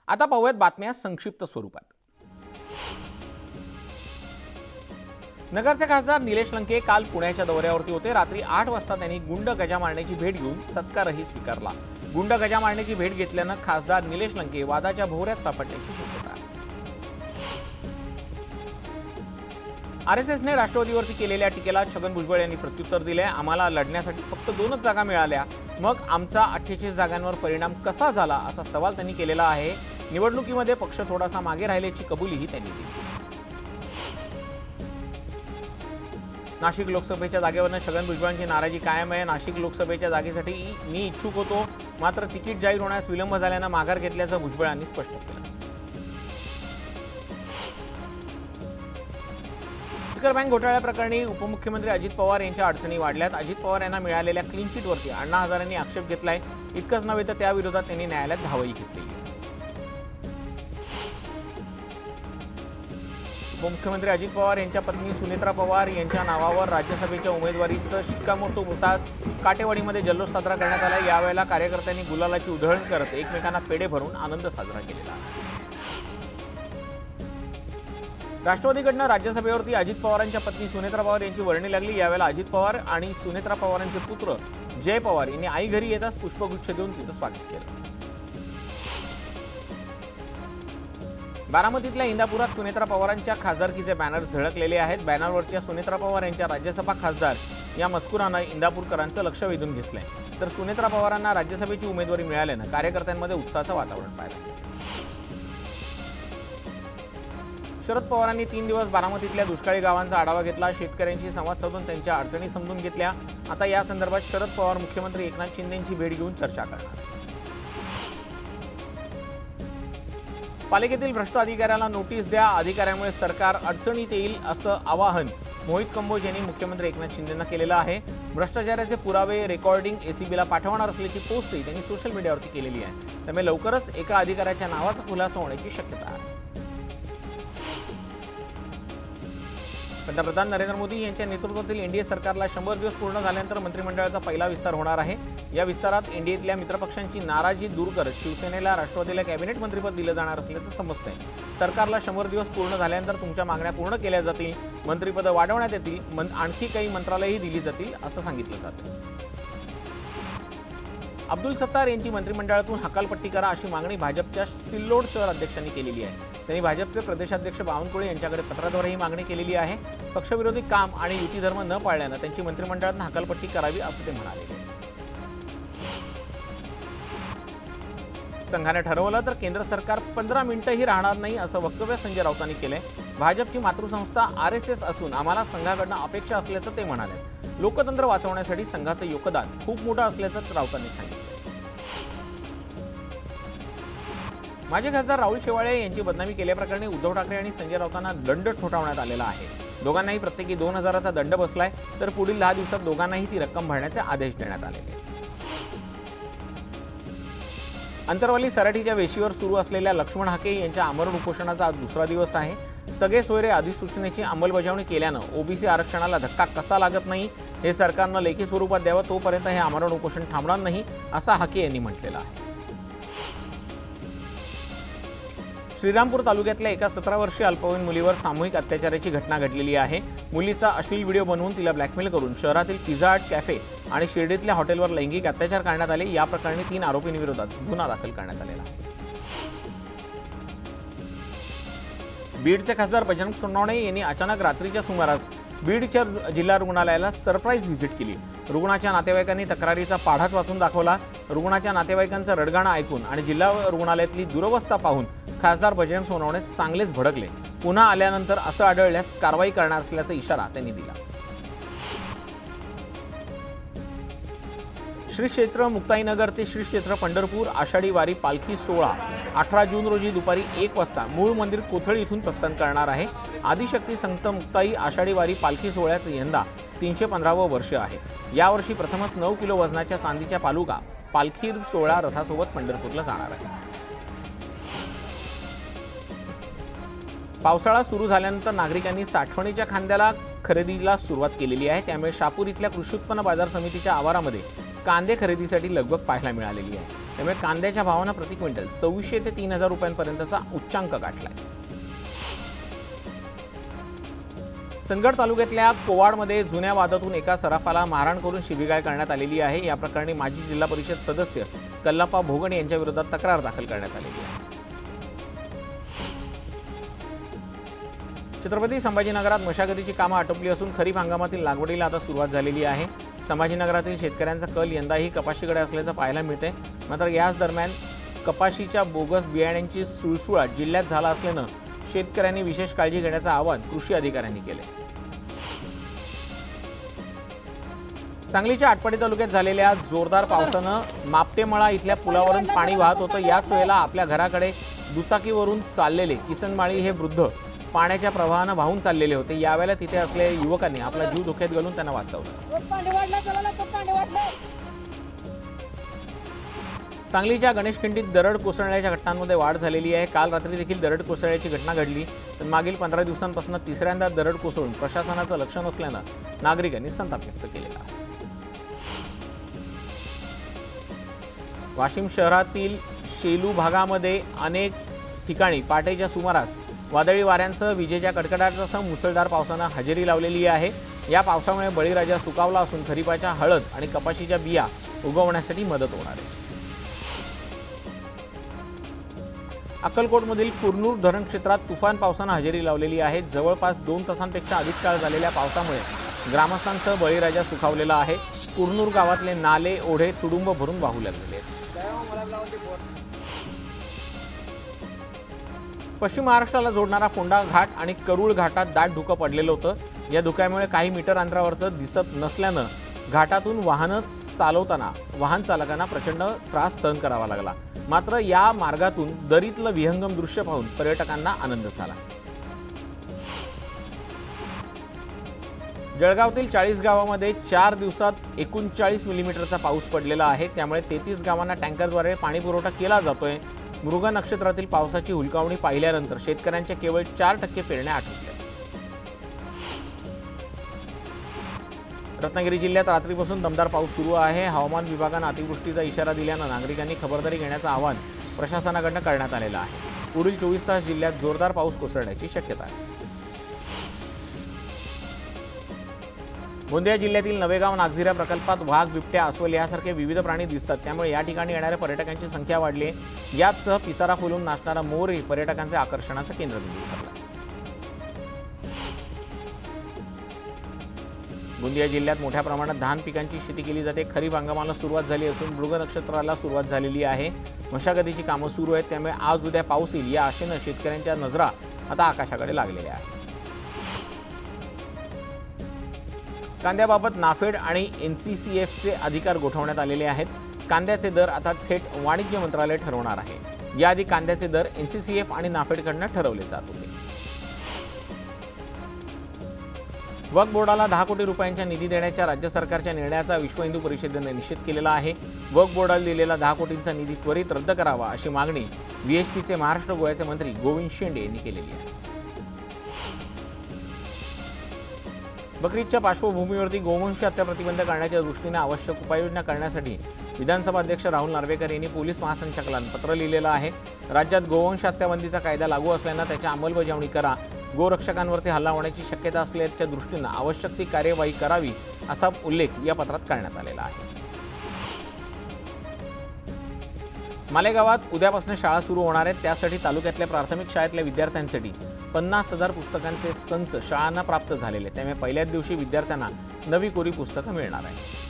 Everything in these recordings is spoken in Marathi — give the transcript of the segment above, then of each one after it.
आता पाहूयात बातम्या संक्षिप्त स्वरूपात। नगरचे खासदार निलेश लंके काल पुण्याच्या दौऱ्यावरती होते। रात्री 8 वाजता त्यांनी गुंड गजा मारण्याची भेट घेऊन सत्कारही स्वीकारला। गुंड गजा मारण्याची भेट घेतल्यानं खासदार निलेश लंके वादाच्या भोवऱ्यात सापडण्याची शक्यता आहे। आरएसएसने राष्ट्रवादीवरती केलेल्या टीकेला छगन भुजबळ यांनी प्रत्युत्तर दिले। आम्हाला लढण्यासाठी फक्त 2च जागा मिळाल्या, मग आमचा 48 जागांवर परिणाम कसा झाला असा सवाल त्यांनी केलेला आहे। निवडणुकीमध्ये पक्ष थोडासा मागे राहिल्याची कबुलीही त्यांनी दिली। नाशिक लोकसभेच्या जागेवरनं छगन भुजबळांची नाराजी कायम आहे। नाशिक लोकसभेच्या जागेसाठी मी इच्छुक होतो, मात्र तिकीट जाहीर होण्यास विलंब झाल्यानं माघार घेतल्याचं भुजबळांनी स्पष्ट केलं। स्टिकर बँक घोटाळ्याप्रकरणी उपमुख्यमंत्री अजित पवार यांच्या अडचणी वाढल्यात। अजित पवार यांना मिळालेल्या क्लीन चिटवरती अण्णा हजारेंनी आक्षेप घेतलाय। इतकंच नव्हे तर त्याविरोधात त्यांनी न्यायालयात धावही घेतली आहे। उपमुख्यमंत्री अजित पवार यांच्या पत्नी सुनेत्रा पवार यांच्या नावावर राज्यसभेच्या उमेदवारीचं शिक्कामोर्तब होताच काटेवाडीमध्ये जल्लोष साजरा करण्यात आला। यावेळेला कार्यकर्त्यांनी गुलालाची उधळण करत एकमेकांना पेढे भरून आनंद साजरा केलेला। राष्ट्रवादीकडनं राज्यसभेवरती अजित पवारांच्या पत्नी सुनेत्रा पवार यांची वर्णी लागली। यावेळेला अजित पवार आणि सुनेत्रा पवारांचे पुत्र जय पवार यांनी आई घरी येताच पुष्पगुच्छ देऊन तिचं स्वागत केलं। बारामतीतल्या इंदापुरात सुनेत्रा पवारांच्या खासदारकीचे बॅनर झळकलेले आहेत। बॅनरवरच्या सुनेत्रा पवार यांच्या राज्यसभा खासदार या मजकुरानं इंदापूरकरांचं लक्ष वेधून घेतलंय। तर सुनेत्रा पवारांना राज्यसभेची उमेदवारी मिळाल्यानं कार्यकर्त्यांमध्ये उत्साहाचं वातावरण पाहिलं। शरद पवारांनी 3 दिवस बारामतीतल्या दुष्काळी गावांचा आढावा घेतला। शेतकऱ्यांशी संवाद साधून त्यांच्या अडचणी समजून घेतल्या। आता या संदर्भात शरद पवार मुख्यमंत्री एकनाथ शिंदेंची भेट घेऊन चर्चा करणार। पालिकेतील भ्रष्ट अधिकाऱ्याला नोटीस द्या, अधिकाऱ्यामुळे सरकार अडचणीत येईल असं आवाहन मोहित कंबोज यांनी मुख्यमंत्री एकनाथ शिंदेंना केलेलं आहे। भ्रष्टाचाराचे पुरावे रेकॉर्डिंग एसीबीला पाठवणार असल्याची पोस्टही त्यांनी सोशल मीडियावरती केलेली आहे। त्यामुळे लवकरच एका अधिकाऱ्याच्या नावाचा खुलासा होण्याची शक्यता आहे। पंतप्रधान नरेंद्र मोदी यांच्या नेतृत्वातील एनडीए सरकारला 100 दिवस पूर्ण झाल्यानंतर मंत्रिमंडळाचा पहिला विस्तार होणार आहे। या विस्तारात एनडीएतल्या मित्रपक्षांची नाराजी दूर करत शिवसेनेला राष्ट्रवादीला कॅबिनेट मंत्रिपद दिलं जाणार असल्याचं समजतंय। सरकारला 100 दिवस पूर्ण झाल्यानंतर तुमच्या मागण्या पूर्ण केल्या जातील, मंत्रिपद वाढवण्यात येतील, आणखी काही मंत्रालयही दिली जातील असं सांगितलं जातं। अब्दुल सत्तार यांची मंत्रिमंडळातून हकालपट्टी करा अशी मागणी भाजपच्या सिल्लोड शहर अध्यक्षांनी केलेली आहे। त्यांनी भाजपचे प्रदेशाध्यक्ष बावनकुळे यांच्याकडे पत्राद्वारे ही मागणी केलेली आहे। पक्षविरोधी काम आणि युती धर्म न पाळल्यानं त्यांची मंत्रिमंडळातून हकालपट्टी करावी असं ते म्हणाले। संघाने ठरवलं तर केंद्र सरकार 15 मिनिटंही राहणार नाही असं वक्तव्य संजय राऊतांनी केलंय। भाजपची मातृसंस्था आरएसएस असून आम्हाला संघाकडनं अपेक्षा असल्याचं ते म्हणाले। लोकतंत्र वाचवण्यासाठी संघाचं योगदान खूप मोठं असल्याचं राऊतांनी सांगितलं। माजी खासदार राहुल शेवाळे यांची बदनामी केल्याप्रकरणी उद्धव ठाकरे आणि संजय राऊतांना दंड ठोठावण्यात आलेला आहे। दोघांनाही प्रत्येकी 2000चा दंड बसलाय, तर पुढील 10 दिवसात दोघांनाही ती रक्कम भरण्याचे आदेश देण्यात आले आहेत। अंतरवाली सराटीच्या वेशीवर सुरू असलेल्या लक्ष्मण हाके यांच्या आमरण उपोषणाचा आज दुसरा दिवस आहे। सगळे सोयरे अधिसूचनेची अंमलबजावणी केल्यानं ओबीसी आरक्षणाला धक्का कसा लागत नाही हे सरकारनं लेखी स्वरूपात द्यावं, तोपर्यंत हे आमरण उपोषण थांबणार नाही असं हाके यांनी म्हटलेलं आहे। श्रीरामपूर तालुक्यातल्या एका 17 वर्षीय अल्पवयीन मुलीवर सामूहिक अत्याचाराची घटना घडलेली आहे। मुलीचा अश्लील व्हिडिओ बनवून तिला ब्लॅकमेल करून शहरातील पिझ्झा हट कॅफे आणि शिर्डीतल्या हॉटेलवर लैंगिक अत्याचार करण्यात आले। या प्रकरणी 3 आरोपींविरोधात गुन्हा दाखल करण्यात आलेला आहे। बीडचे खासदार बजरंग सोनवणे यांनी अचानक रात्रीच्या सुमारास बीडच्या जिल्हा रुग्णालयाला सरप्राईज व्हिजिट केली। रुग्णाच्या नातेवाईकांनी तक्रारीचा पाढाच वाचून दाखवला। रुग्णाच्या नातेवाईकांचं रडगाणं ऐकून आणि जिल्हा रुग्णालयातली दुरवस्था पाहून खासदार बजरंग सोनवणे चांगलेच भडकले। पुन्हा आल्यानंतर असं आढळल्यास कारवाई करणार असल्याचा इशारा त्यांनी दिला। श्री क्षेत्र मुक्ताईनगर ते श्री क्षेत्र पंढरपूर आषाढी वारी पालखी सोहळा 18 जून रोजी दुपारी 1 वाजता मूळ मंदिर कोथळी इथून प्रस्थान करणार आहे। आदिशक्ती संत मुक्ताई आषाढी वारी पालखी सोहळ्याचं यंदा 315वं वर्ष आहे। यावर्षी प्रथमच 9 किलो वजनाच्या चांदीच्या पालुका पालखी सोहळा रथासोबत पंढरपूरला जाणार आहे। पावसाळा सुरू झाल्यानंतर नागरिकांनी साठवणीच्या खांद्याला खरेदीला सुरुवात केलेली आहे। त्यामुळे शापूर इथल्या कृषी उत्पन्न बाजार समितीच्या आवारामध्ये कांदे खरेदीसाठी लगबग पाहायला मिळालेली आहे। त्यामुळे कांद्याच्या भावानं प्रति क्विंटल 2600 ते 3000 रुपयांपर्यंतचा उच्चांक गाठलाय। चंदगड तालुक्यातल्या कोवाडमध्ये जुन्या वादातून एका सराफाला मारहाण करून शिवीगाळ करण्यात आलेली आहे। या प्रकरणी माजी जिल्हा परिषद सदस्य कल्लाप्पा भोगण यांच्या विरोधात तक्रार दाखल करण्यात आलेली आहे। छत्रपती संभाजीनगरात मशागतीची कामं आटोपली असून खरीप हंगामातील लागवडीला आता सुरुवात झालेली आहे। संभाजीनगरातील शेतकऱ्यांचा कल यंदाही कपाशीकडे असल्याचं पाहायला मिळते। मात्र याच दरम्यान कपाशीच्या बोगस बियाण्यांची सुळसुळाट जिल्ह्यात झाला असल्यानं शेतकऱ्यांनी विशेष काळजी घेण्याचं आवाहन कृषी अधिकाऱ्यांनी केले। सांगलीच्या आटपाडी तालुक्यात झालेल्या जोरदार पावसानं मापटेमळा इथल्या पुलावरून पाणी वाहत होतं। याच वेळेला आपल्या घराकडे दुचाकीवरून चाललेले किसनमाळी हे वृद्ध पाण्याच्या प्रवाहानं वाहून चाललेले होते। यावेळेला तिथे असलेल्या युवकांनी आपला जीव धोक्यात घालून त्यांना वाचवलं। सांगलीच्या गणेशखिंडीत दरड कोसळण्याच्या घटनांमध्ये वाढ झालेली आहे। काल रात्री देखील दरड कोसळण्याची घटना घडली, तर मागील 15 दिवसांपासून तिसऱ्यांदा दरड कोसळून प्रशासनाचं लक्ष नसल्यानं नागरिकांनी संताप व्यक्त केलेला आहे। वाशिम शहरातील शेलू भागामध्ये अनेक ठिकाणी पहाटेच्या सुमारास वादळी वाऱ्यांसह विजेच्या कडकडाटासह मुसळधार पावसानं हजेरी लावलेली आहे। या पावसामुळे बळीराजा सुकावला असून खरीपाच्या हळद आणि कपाशीच्या बिया उगवण्यासाठी मदत होणार आहे। अक्कलकोटमधील कुरनूर धरण क्षेत्रात तुफान पावसानं हजेरी लावलेली आहे। जवळपास 2 तासांपेक्षा अधिक काळ झालेल्या पावसामुळे ग्रामस्थांसह बळीराजा सुखावलेला आहे। कुरनूर गावातले नाले ओढे तुडुंब भरून वाहू लागलेले आहेत। पश्चिम महाराष्ट्राला जोडणारा फोंडा घाट आणि करूळ घाटात दाट धुकं पडलेलं होतं। या धुक्यामुळे काही मीटर अंतरावरचं दिसत नसल्यानं घाटातून वाहन चालवताना वाहन चालकांना प्रचंड त्रास सहन करावा लागला। मात्र या मार्गातून दरीतलं विहंगम दृश्य पाहून पर्यटकांना आनंद झाला। जळगावतील 40 गावांमध्ये 4 दिवसात 39 मिलीमीटरचा पाऊस पडलेला आहे। त्यामुळे 33 गावांना टँकरद्वारे पाणी पुरवठा केला जातोय। मृग नक्षत्रातील पावसाची हुलकावणी पाहिल्यानंतर शेतकऱ्यांच्या केवळ 4% पेरण्या आटोपल्या। रत्नागिरी जिल्ह्यात रात्रीपासून दमदार पाऊस सुरू आहे। हवामान विभागानं अतिवृष्टीचा इशारा दिल्यानं नागरिकांनी खबरदारी घेण्याचं आवाहन प्रशासनाकडून करण्यात आलेलं आहे। पुढील 24 तास जिल्ह्यात जोरदार पाऊस कोसळण्याची शक्यता आहे। गोंदिया जिल्ह्यातील नवेगाव नागझिरा प्रकल्पात वाघ, बिबट्या, अस्वल यासारखे विविध प्राणी दिसतात। त्यामुळे या ठिकाणी येणाऱ्या पर्यटकांची संख्या वाढली आहे। याचसह पिसारा फुलून नाचणारा मोरही पर्यटकांचे आकर्षणाचं केंद्रबिंदू ठरला। गोंदिया जिल्ह्यात मोठ्या प्रमाणात धान पिकांची शेती केली जाते। खरीप हंगामाला सुरुवात झाली असून मृग नक्षत्राला सुरुवात झालेली आहे। मशागतीची कामं सुरू आहेत। त्यामुळे आज उद्या पाऊस येईल या आशेनं शेतकऱ्यांच्या नजरा आता आकाशाकडे लागलेल्या आहेत। कांद्याबाबत नाफेड आणि NCCFचे अधिकार गोठवण्यात आलेले आहेत। कांद्याचे दर आता थेट वाणिज्य मंत्रालय ठरवणार आहे। याआधी कांद्याचे दर NCCF आणि नाफेडकडून ठरवले जात होते। वक्फ बोर्डाला 10 कोटी रुपयांचा निधी देण्याच्या राज्य सरकारच्या निर्णयाचा विश्व हिंदू परिषदेने निषेध केलेला आहे। वक्फ बोर्डाला दिलेला 10 कोटींचा निधी त्वरित रद्द करावा अशी मागणी VHPचे महाराष्ट्र गोव्याचे मंत्री गोविंद शेंडे यांनी केलेली आहे। बकरीदच्या पार्श्वभूमीवरती गोवंश हत्या प्रतिबंध करण्याच्या दृष्टीने आवश्यक उपाययोजना करण्यासाठी विधानसभा अध्यक्ष राहुल नार्वेकर यांनी पोलीस महासंचालकांना पत्र लिहिलेलं आहे। राज्यात गोवंश हत्याबंदीचा कायदा लागू असल्यानं त्याची अंमलबजावणी करा। गोरक्षकांवरती हल्ला होण्याची शक्यता असल्याच्या दृष्टीनं आवश्यक ती कार्यवाही करावी असा उल्लेख या पत्रात करण्यात आलेला आहे। मालेगावात उद्यापासून शाळा सुरू होणार आहेत। त्यासाठी तालुक्यातल्या प्राथमिक शाळेतल्या विद्यार्थ्यांसाठी 50,000 पुस्तकांचे संच शाळांना प्राप्त झालेले। त्यामुळे पहिल्याच दिवशी विद्यार्थ्यांना नवी कोरी पुस्तकं मिळणार आहेत।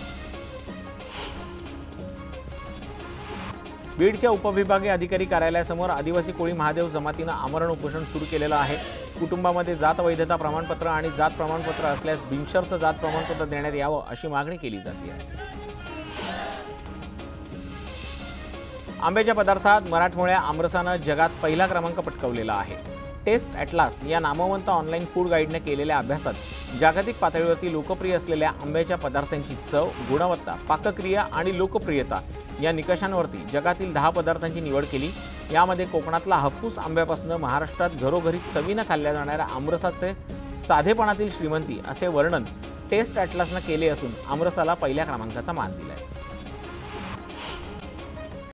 बीडच्या उपविभागीय अधिकारी कार्यालयासमोर आदिवासी कोळी महादेव जमातीनं आमरण उपोषण सुरू केलेलं आहे। कुटुंबामध्ये जात वैधता प्रमाणपत्र आणि जात प्रमाणपत्र असल्यास बिनशर्त जात प्रमाणपत्र देण्यात यावं अशी मागणी केली जाते आहे। आंब्याच्या पदार्थात मराठमोळ्या आमरसानं जगात पहिला क्रमांक पटकावलेला आहे। टेस्ट ॲटलास या नामवंत ऑनलाईन फूड गाईडने केलेल्या अभ्यासात जागतिक पातळीवरती लोकप्रिय असलेल्या आंब्याच्या पदार्थांची चव, गुणवत्ता, पाकक्रिया आणि लोकप्रियता या निकषांवरती जगातील 10 पदार्थांची निवड केली। यामध्ये कोकणातला हापूस आंब्यापासून महाराष्ट्रात घरोघरी चवीनं खाल्ल्या जाणाऱ्या आमरसाचे साधेपणातील श्रीमंती असे वर्णन टेस्ट ॲटलासनं केले असून आमरसाला पहिल्या क्रमांकाचा मान दिलाय।